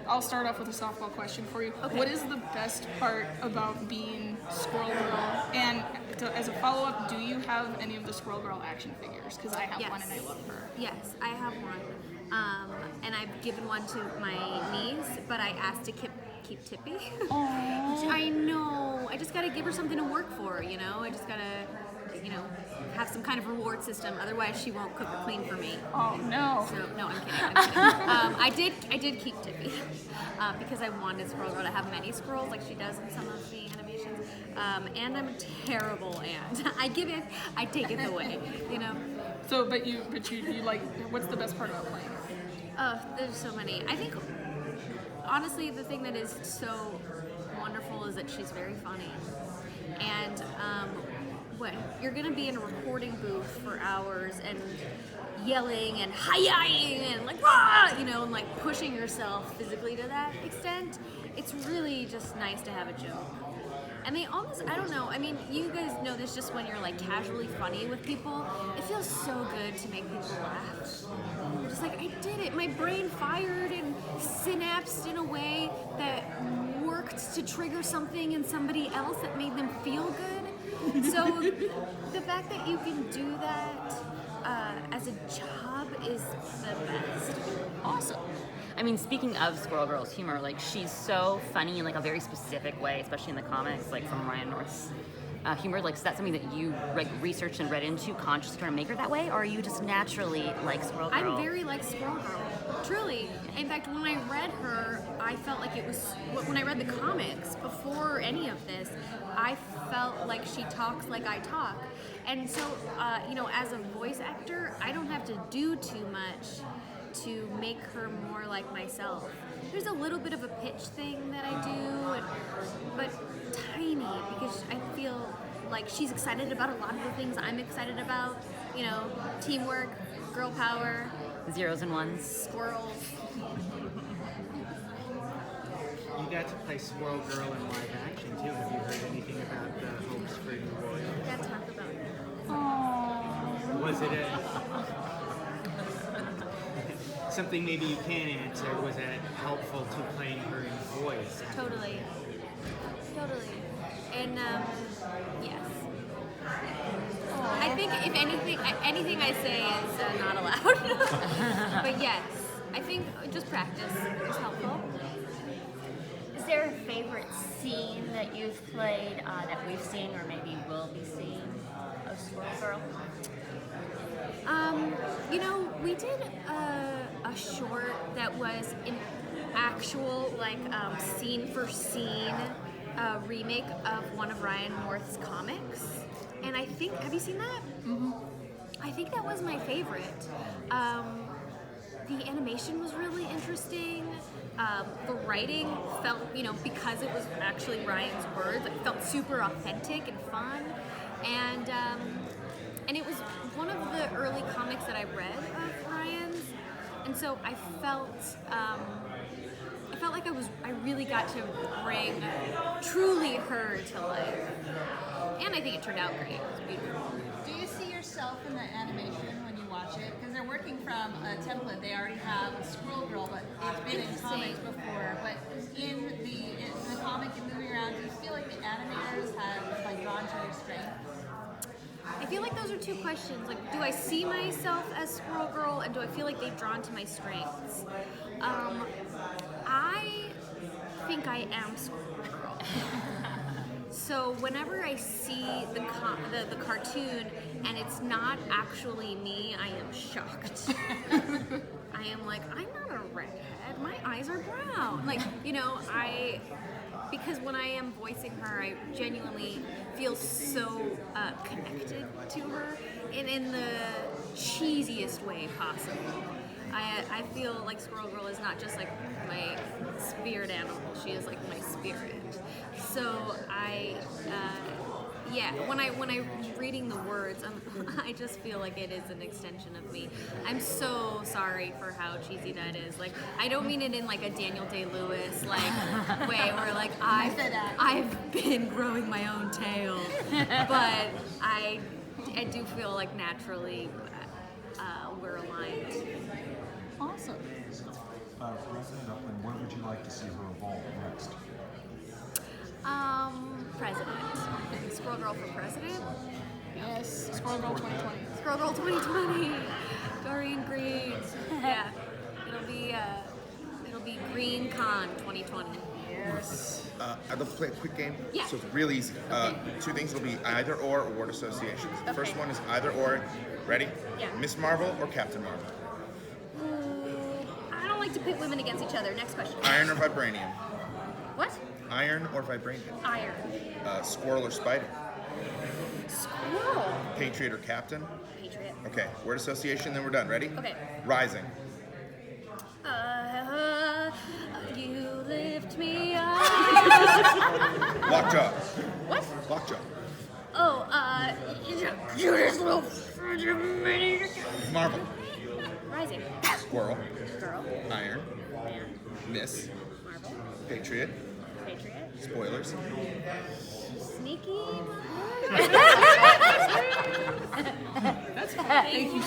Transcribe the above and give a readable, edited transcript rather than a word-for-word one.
I'll start off with a softball question for you. Okay. What is the best part about being Squirrel Girl? And as a follow-up, do you have any of the Squirrel Girl action figures? Because I have one and I love her. Yes, I have one. And I've given one to my niece, but I asked to keep Tippy. Aww. I know. I just gotta give her something to work for, you know? I just gotta, have some kind of reward system. Otherwise, she won't cook or clean for me. Oh, no. So, no, I'm kidding. I did keep Tippy because I wanted Squirrel Girl to have many squirrels like she does in some of the animations. And I'm a terrible aunt. I take it away, you know? So, but you like, what's the best part about playing? Oh, there's so many. I think, honestly, the thing that is so wonderful is that she's very funny. And when you're going to be in a recording booth for hours and yelling and hi-ying and like, rah, and like pushing yourself physically to that extent, it's really just nice to have a joke. And they almost, I don't know, I mean, you guys know this just when you're like casually funny with people. It feels so good to make people laugh. You're just like, I did it. My brain fired and synapsed in a way that worked to trigger something in somebody else that made them feel good. So the fact that you can do that as a job is the best. Awesome. I mean, speaking of Squirrel Girl's humor, like she's so funny in like a very specific way, especially in the comics, like from Ryan North's humor. Like, is that something that you like researched and read into, consciously trying to make her that way, or are you just naturally like Squirrel Girl? I'm very like Squirrel Girl, truly. In fact, when I read her, I felt like it was when I read the comics before any of this, I felt like she talks like I talk, and so as a voice actor, I don't have to do too much to make her more like myself. There's a little bit of a pitch thing that I do, but tiny, because I feel like she's excited about a lot of the things I'm excited about. Teamwork, girl power, zeros and ones, squirrels. You got to play Squirrel Girl in live action too. Have you heard anything about the hopes for New Boy? Gotta talk about it. Aww. Was it something maybe you can answer? Was it helpful to playing her in voice? Totally. And yes. I think if anything I say is not allowed. But yes, I think just practice is helpful. Is there a favorite scene that you've played that we've seen or maybe will be seen of Squirrel Girl? We did a short that was an actual scene for scene remake of one of Ryan North's comics, and I think, have you seen that? Mm-hmm. I think that was my favorite. The animation was really interesting. The writing felt, because it was actually Ryan's words, it felt super authentic and fun, and it was one of the early comics that I read of Ryan's, and so I felt like I really got to bring truly her to life, and I think it turned out great. It was beautiful. Do you see yourself in the animation when you watch it? Because they're working from a template. They already have a Squirrel Girl, but it's been in comics before. But in the comic and moving around, do you feel like the animators have drawn to their strength? I feel like those are two questions. Like, do I see myself as Squirrel Girl, and do I feel like they've drawn to my strengths? I think I am Squirrel Girl. So whenever I see the cartoon and it's not actually me, I am shocked. I am like, I'm not a redhead. My eyes are brown. Because when I am voicing her, I genuinely feel so connected to her in the cheesiest way possible. I feel like Squirrel Girl is not just like my spirit animal, she is like my spirit. So when I'm reading the words, I just feel like it is an extension of me. I'm so sorry for how cheesy that is. Like, I don't mean it in like a Daniel Day-Lewis way where like I've been growing my own tail, but I do feel like naturally we're aligned. Awesome. president, and where would you like to see her evolve next? President. Squirrel Girl for president. Yes, Squirrel Girl 2020. Squirrel Girl 2020. Doreen Green. Yeah. It'll be Green Con 2020. I'd love to play a quick game. Yeah. So it's real easy. Two things will be either or word associations. The first one is either or. Ready? Yeah. Miss Marvel or Captain Marvel? I don't like to pit women against each other. Next question. Iron or vibranium? What? Iron or vibranium? Iron. Squirrel or spider? Squirrel. Patriot or captain? Patriot. Okay. Word association, then we're done. Ready? Okay. Rising. You lift me up. Lockjaw. What? Lockjaw. Oh, cutest little Marvel. Rising. Squirrel. Girl. Iron. Man. Miss. Marvel. Patriot. Patriot. Spoilers. Sneaky. Thank you